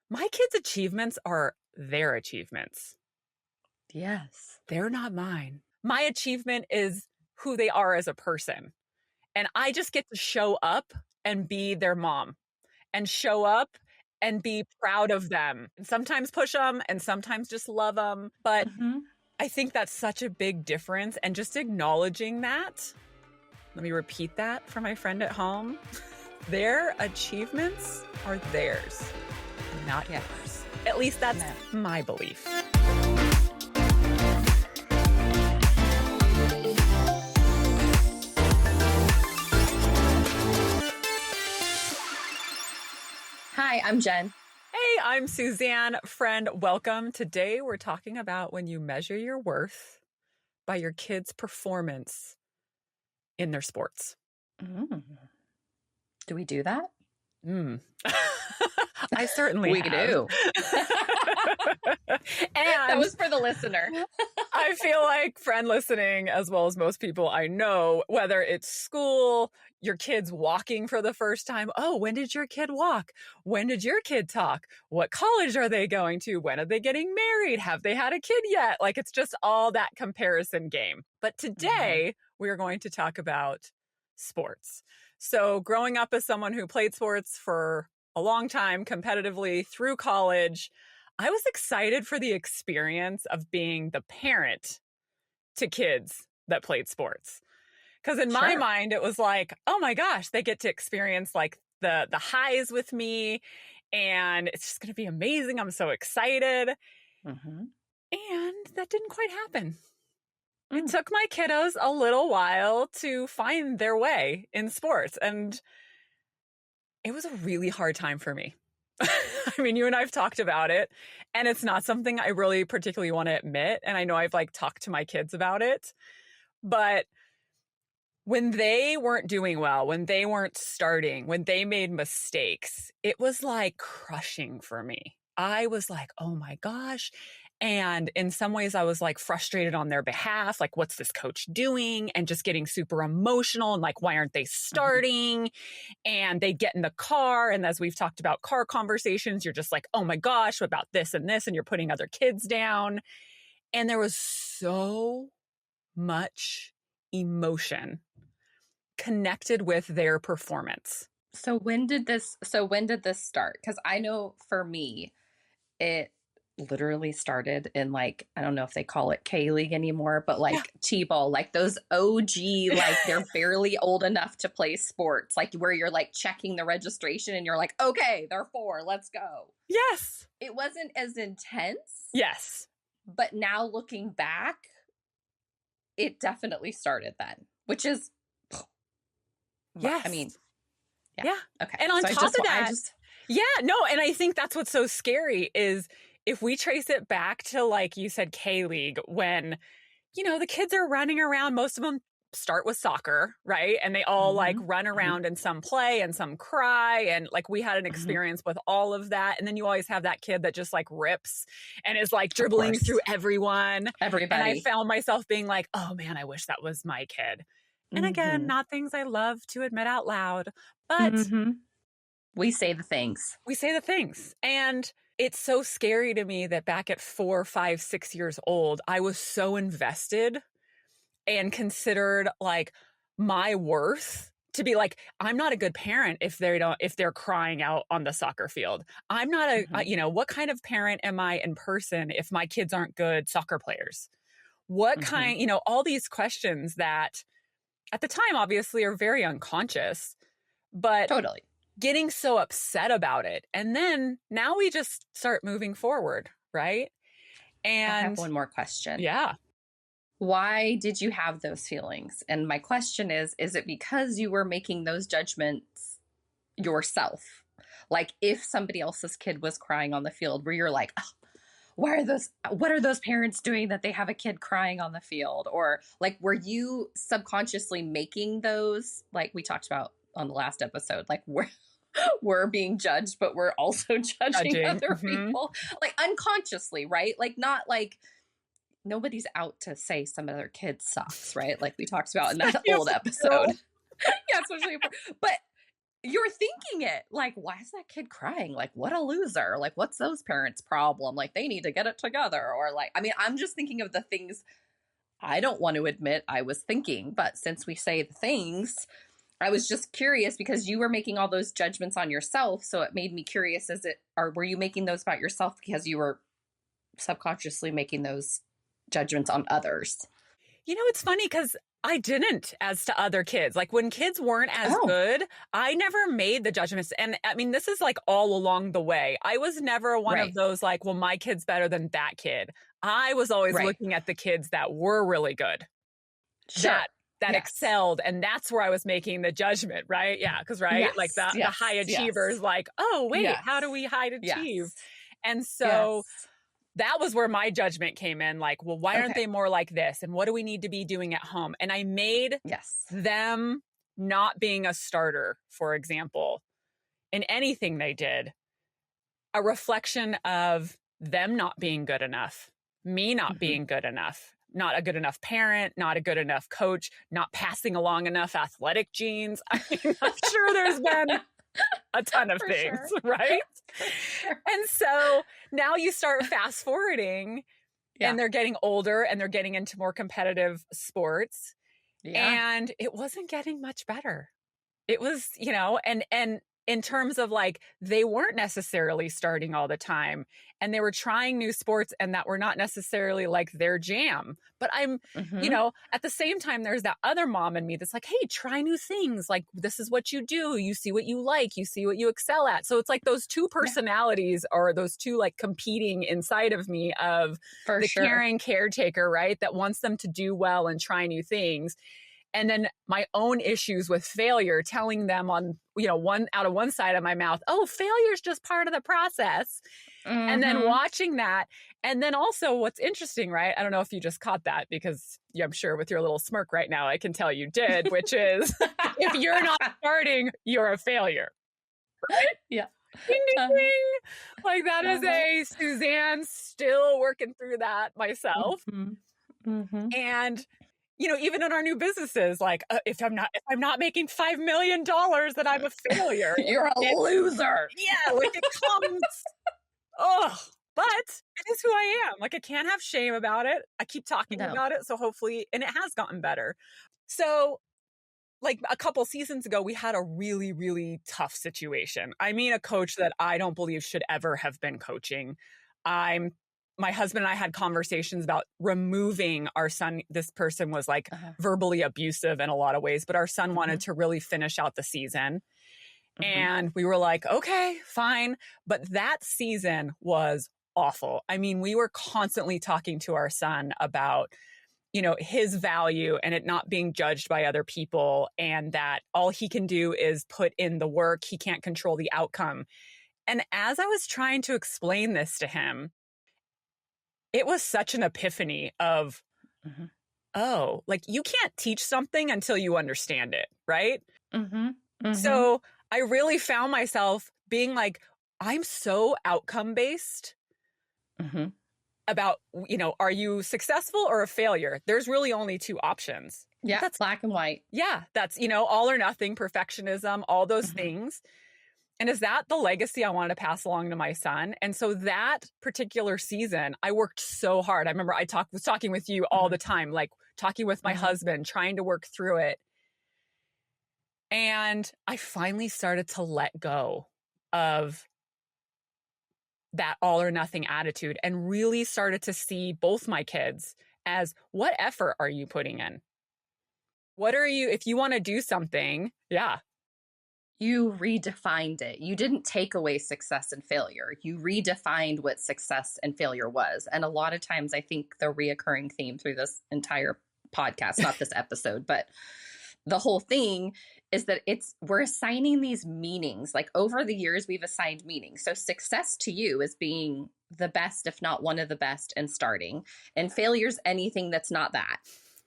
My kids' achievements are their achievements. Yes. They're not mine. My achievement is who they are as a person. And I just get to show up and be their mom and show up and be proud of them and sometimes push them and sometimes just love them. But I think that's such a big difference. And just acknowledging that, let me repeat that for my friend at home. Their achievements are theirs, not yours. At least that's my belief. Hi, I'm Jen. Hey, I'm Suzanne. Friend, welcome. Today we're talking about when you measure your worth by your kids' performance in their sports. Do we do that? I certainly have. do. And that was for the listener. I feel like friend listening, as well as most people I know, whether it's school, your kids walking for the first time. Oh, when did your kid walk? When did your kid talk? What college are they going to? When are they getting married? Have they had a kid yet? Like, it's just all that comparison game. But today we are going to talk about sports. So growing up as someone who played sports for a long time competitively through college, I was excited for the experience of being the parent to kids that played sports. Because in my mind, it was like, oh my gosh, they get to experience like the highs with me, and it's just going to be amazing. I'm so excited. And that didn't quite happen. It took my kiddos a little while to find their way in sports, and it was a really hard time for me. I mean, you and I have talked about it, and it's not something I really particularly want to admit. And I know I've like talked to my kids about it, but when they weren't doing well, when they weren't starting, when they made mistakes, it was like crushing for me. I was like, oh my gosh. And in some ways I was like frustrated on their behalf. Like, what's this coach doing? And just getting super emotional and like, why aren't they starting? And they get in the car. And as we've talked about car conversations, you're just like, oh my gosh, what about this and this? And you're putting other kids down. And there was so much emotion connected with their performance. So when did this start? Because I know for me, it literally started in like, I don't know if they call it K-League anymore, but like T-ball, like those OG, like they're barely old enough to play sports, like where you're like checking the registration and you're like, okay, they're 4, let's go. Yes. It wasn't as intense. Yes. But now looking back, it definitely started then, which is, yes. I mean, yeah. Okay. And on top of that, and I think that's what's so scary is if we trace it back to, like you said, K-League, when, you know, the kids are running around, most of them start with soccer, right? And they all like run around and some play and some cry. And like we had an experience with all of that. And then you always have that kid that just like rips and is like dribbling through everyone. Everybody. And I found myself being like, oh man, I wish that was my kid. And again, not things I love to admit out loud, but we say the things. We say the things. And it's so scary to me that back at 4, 5, 6 years old, I was so invested and considered like my worth to be like, I'm not a good parent if they're crying out on the soccer field. I'm not what kind of parent am I in person if my kids aren't good soccer players? What kind, all these questions that at the time obviously are very unconscious, but totally getting so upset about it. And then now we just start moving forward, right? And I have one more question. Yeah. Why did you have those feelings? And my question is it because you were making those judgments yourself? Like if somebody else's kid was crying on the field where you're like, oh, what are those parents doing that they have a kid crying on the field? Or like, were you subconsciously making those, like we talked about on the last episode, like we're being judged, but we're also judging other people, like unconsciously, right? Like not like nobody's out to say some other kid sucks, right? Like we talked about in that old episode. Yeah, especially. But you're thinking it like, why is that kid crying? Like, what a loser. Like, what's those parents' problem? Like, they need to get it together. Or like, I mean, I'm just thinking of the things I don't want to admit I was thinking. But since we say the things, I was just curious because you were making all those judgments on yourself. So it made me curious, or were you making those about yourself because you were subconsciously making those judgments on others? It's funny because I didn't as to other kids. Like when kids weren't as good, I never made the judgments. And I mean, this is like all along the way. I was never one of those like, well, my kid's better than that kid. I was always looking at the kids that were really good. Sure. That excelled. And that's where I was making the judgment, right? Yeah. Because, like the high achievers, like, oh, wait, how do we high achieve? And so that was where my judgment came in. Like, well, why aren't they more like this? And what do we need to be doing at home? And I made them not being a starter, for example, in anything they did, a reflection of them not being good enough, me not being good enough. Not a good enough parent, not a good enough coach, not passing along enough athletic genes. I mean, I'm sure there's been a ton of things, right? Sure. And so now you start fast forwarding and they're getting older and they're getting into more competitive sports. And it wasn't getting much better. It was, and in terms of like, they weren't necessarily starting all the time and they were trying new sports and that were not necessarily like their jam. But I'm, at the same time, there's that other mom in me that's like, hey, try new things. Like, this is what you do. You see what you like, you see what you excel at. So it's like those two personalities or those two like competing inside of me of the caring caretaker, right? That wants them to do well and try new things. And then my own issues with failure, telling them on, one out of one side of my mouth, oh, failure is just part of the process. And then watching that. And then also what's interesting, right? I don't know if you just caught that because I'm sure with your little smirk right now, I can tell you did, which is if you're not starting, you're a failure. Right? Yeah. Ding, ding, ding. Like that is a Suzanne still working through that myself. And even in our new businesses, like if I'm not making $5 million, then I'm a failure. You're a loser. Yeah, like it comes. But it is who I am. Like I can't have shame about it. I keep talking about it, so hopefully, and it has gotten better. So, like a couple seasons ago, we had a really, really tough situation. I mean, a coach that I don't believe should ever have been coaching. My husband and I had conversations about removing our son. This person was like verbally abusive in a lot of ways, but our son wanted to really finish out the season. And we were like, okay, fine. But that season was awful. I mean, we were constantly talking to our son about, his value and it not being judged by other people and that all he can do is put in the work. He can't control the outcome. And as I was trying to explain this to him, it was such an epiphany of, oh, like you can't teach something until you understand it, right? So I really found myself being like, I'm so outcome based about, are you successful or a failure? There's really only two options. Yeah, that's black and white. Yeah, that's, all or nothing, perfectionism, all those things. And is that the legacy I wanted to pass along to my son? And so that particular season, I worked so hard. I remember I was talking with you all the time, like talking with my husband, trying to work through it. And I finally started to let go of that all or nothing attitude and really started to see both my kids as what effort are you putting in? If you want to do something, you redefined it. You didn't take away success and failure. You redefined what success and failure was. And a lot of times, I think the reoccurring theme through this entire podcast, not this episode, but the whole thing is that we're assigning these meanings. Like over the years, we've assigned meanings. So success to you is being the best, if not one of the best, and starting. And failure's anything that's not that.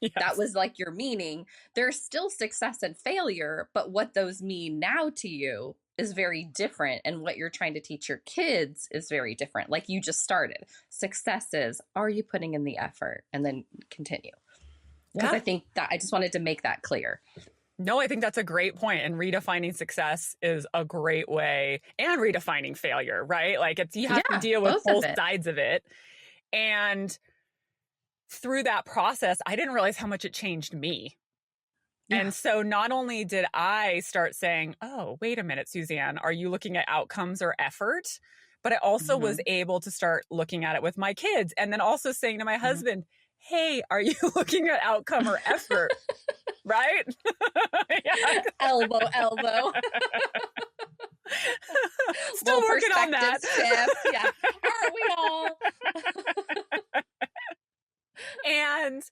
Yes. That was like your meaning. There's still success and failure, but what those mean now to you is very different. And what you're trying to teach your kids is very different. Like you just started. Success is, are you putting in the effort? And then continue. Because I think that I just wanted to make that clear. No, I think that's a great point. And redefining success is a great way, and redefining failure, right? Like you have to Yeah, deal with both of both it. sides of it. And through that process, I didn't realize how much it changed me. Yeah. And so not only did I start saying, oh, wait a minute, Suzanne, are you looking at outcomes or effort? But I also was Mm-hmm. able to start looking at it with my kids, and then also saying to my Mm-hmm. husband, hey, are you looking at outcome or effort? Right? Yeah. Elbow, elbow. Still Little working on perspective that. shift. Yeah. Aren't we all? And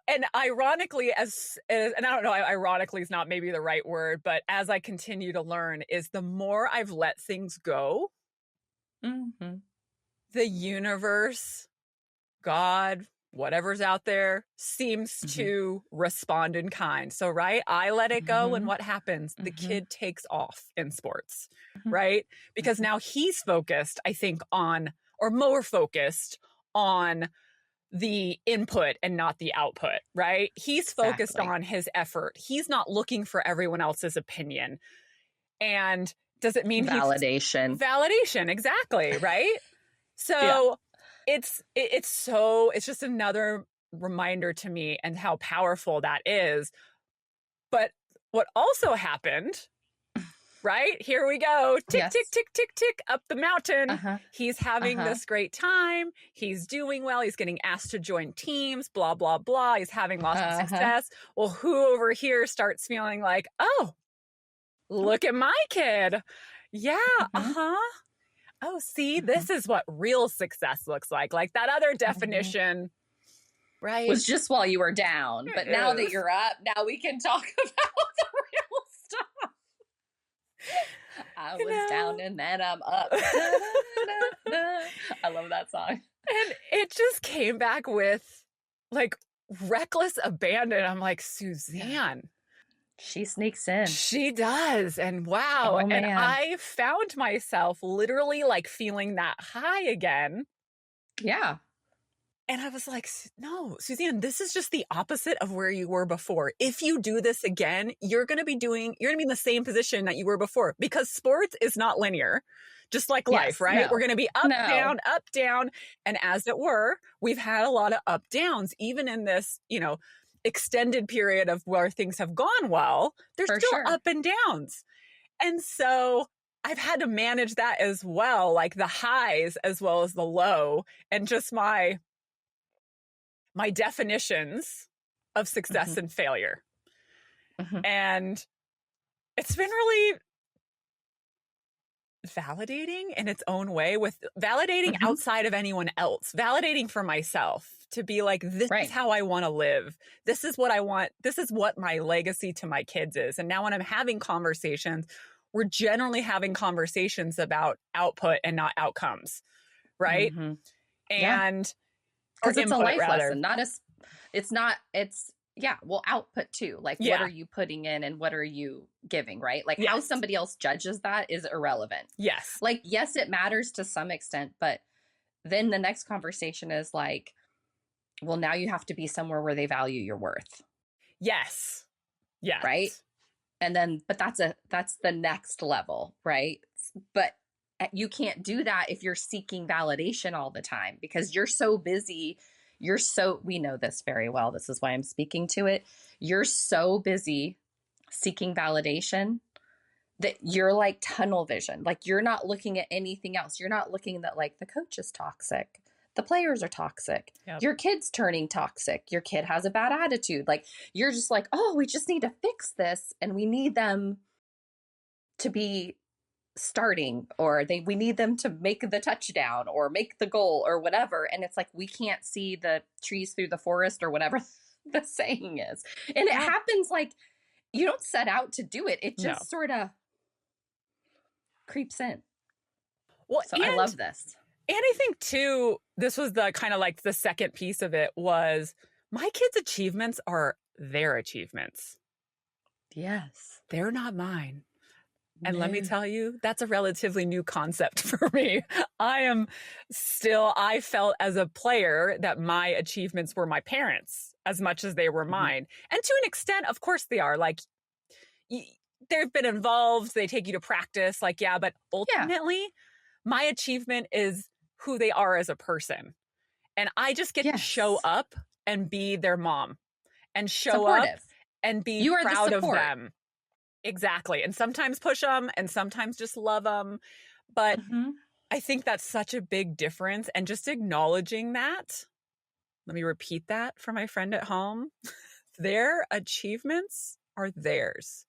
and ironically, and I don't know, ironically is not maybe the right word, but as I continue to learn, is the more I've let things go, Mm-hmm. the universe, God, whatever's out there, seems Mm-hmm. to respond in kind. So, right, I let it go, and Mm-hmm. what happens? The Mm-hmm. kid takes off in sports, Mm-hmm. right? Because Mm-hmm. now he's focused, I think, on, or more focused on the input and not the output, right? He's focused Exactly. on his effort. He's not looking for everyone else's opinion. And does it mean Validation. validation? Exactly, right? Yeah. So it's just another reminder to me and how powerful that is. But what also happened, right? Here we go. Tick, tick, Yes. tick, tick, tick up the mountain. Uh-huh. He's having Uh-huh. this great time. He's doing well. He's getting asked to join teams, blah, blah, blah. He's having lots of Uh-huh. success. Well, who over here starts feeling like, oh, look at my kid. Yeah, Mm-hmm. uh-huh. Oh, see, Mm-hmm. this is what real success looks like. Like that other Mm-hmm. definition, right? Was just while you were down, but now that Yes. you're up, now we can talk about the real stuff. I You was know? down and then I'm up. Da-da-da-da-da. I love that song. And it just came back with like reckless abandon. I'm like, Yeah. Suzanne, She sneaks in. she does. And wow. Oh And man. I found myself literally like feeling that high again. Yeah. And I was like, no, Suzanne, this is just the opposite of where you were before. If you do this again, you're going to be in the same position that you were before, because sports is not linear, just like life, Yes. right? No. We're going to be up, No. down. And as it were, we've had a lot of up downs, even in this, extended period of where things have gone well. There's For still sure. up and downs. And so I've had to manage that as well, like the highs as well as the low, and just my definitions of success Mm-hmm. and failure. Mm-hmm. And it's been really validating in its own way, with validating Mm-hmm. outside of anyone else, validating for myself to be like, this Right. is how I want to live. This is what I want. This is what my legacy to my kids is. And now when I'm having conversations, we're generally having conversations about output and not outcomes. Right. Mm-hmm. And because it's a input, life rather. lesson, output too. Like, Yeah. what are you putting in and what are you giving, right? Like, Yes. how somebody else judges that is irrelevant. Yes. Like, yes, it matters to some extent, but then the next conversation is like, well, now you have to be somewhere where they value your worth. Yes. Yes. Right. And then, but that's the next level, right? But you can't do that if you're seeking validation all the time, because you're so busy. We know this very well. This is why I'm speaking to it. You're so busy seeking validation that you're like tunnel vision. Like, you're not looking at anything else. You're not looking that like the coach is toxic. The players are toxic. Yep. Your kid's turning toxic. Your kid has a bad attitude. Like, you're just like, oh, we just need to fix this. And we need them to be starting, or we need them to make the touchdown or make the goal or whatever. And it's like, we can't see the trees through the forest, or whatever the saying is. And it happens, like, you don't set out to do it. It just sort of creeps in. Well, so I love this. And I think too, this was the kind of like the second piece of it was, my kids' achievements are their achievements. Yes. They're not mine. And let me No. tell you, that's a relatively new concept for me. I felt as a player that my achievements were my parents as much as they were mine. And to an extent, of course they are. Like, they've been involved, they take you to practice, like, yeah, but ultimately, my achievement is who they are as a person. And I just get to show up and be their mom and show up and be proud of them. Exactly. And sometimes push them and sometimes just love them. But I think that's such a big difference. And just acknowledging that, let me repeat that for my friend at home. Their achievements are theirs,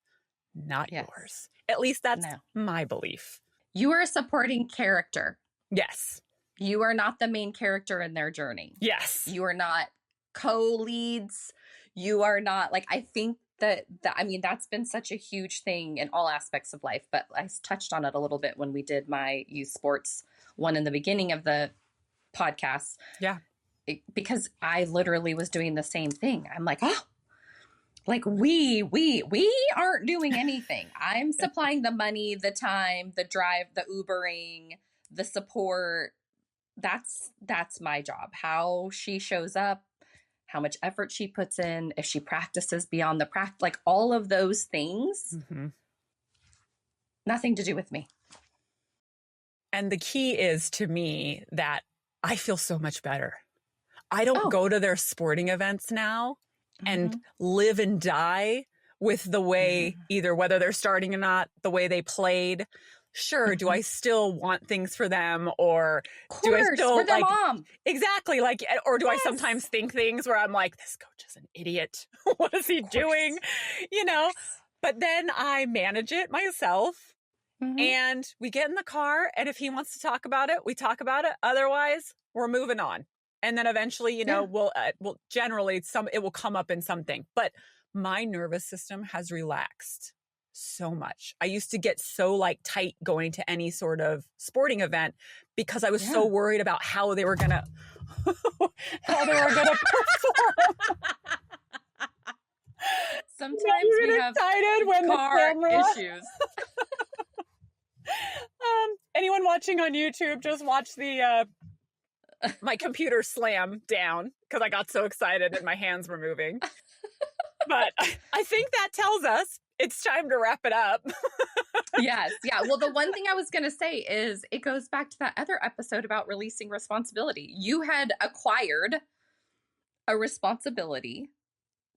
not yours. At least that's my belief. You are a supporting character. Yes. You are not the main character in their journey. Yes. You are not co-leads. You are not, like, I think that's been such a huge thing in all aspects of life, but I touched on it a little bit when we did my youth sports one in the beginning of the podcast. Yeah. Because I literally was doing the same thing. I'm like, oh, like we aren't doing anything. I'm supplying the money, the time, the drive, the Ubering, the support. That's my job. How she shows up, how much effort she puts in, if she practices beyond the practice, like all of those things, nothing to do with me. And the key is to me that I feel so much better. I don't go to their sporting events now and live and die with the way, either whether they're starting or not, the way they played. Sure, do I still want things for them, or do I still we're their mom? Exactly, like, or do I sometimes think things where I'm like, this coach is an idiot. What is he doing? You know, but then I manage it myself, and we get in the car, and if he wants to talk about it, we talk about it. Otherwise, we're moving on, and then eventually, you know, we'll generally it will come up in something. But my nervous system has relaxed so much. I used to get so like tight going to any sort of sporting event because I was so worried about how they were gonna perform. Sometimes we have excited when car issues. Anyone watching on YouTube, just watch the my computer slam down because I got so excited and my hands were moving. But I think that tells us it's time to wrap it up. Yes. Yeah. Well, the one thing I was going to say is it goes back to that other episode about releasing responsibility. You had acquired a responsibility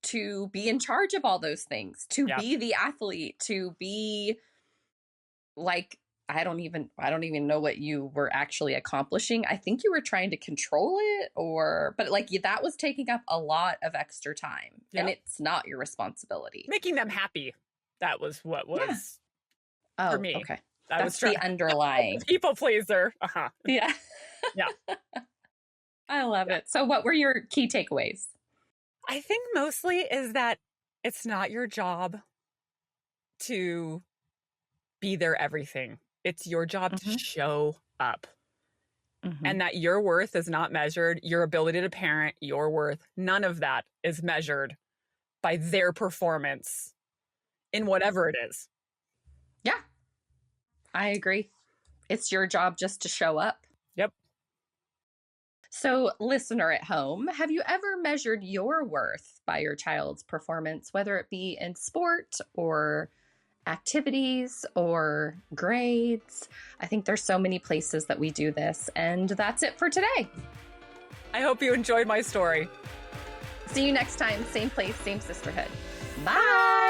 to be in charge of all those things, to be the athlete, to be like, I don't even know what you were actually accomplishing. I think you were trying to control it, but like that was taking up a lot of extra time, and it's not your responsibility. Making them happy. That was what was for me. Okay. That's the underlying people pleaser. Yeah. Yeah. I love it. So what were your key takeaways? I think mostly is that it's not your job to be their everything. It's your job to show up. And that your worth is not measured. Your ability to parent, your worth, none of that is measured by their performance in whatever it is. Yeah, I agree. It's your job just to show up. Yep. So, listener at home, have you ever measured your worth by your child's performance, whether it be in sport or activities or grades? I think there's so many places that we do this. And that's it for today. I hope you enjoyed my story. See you next time. Same place, same sisterhood. Bye.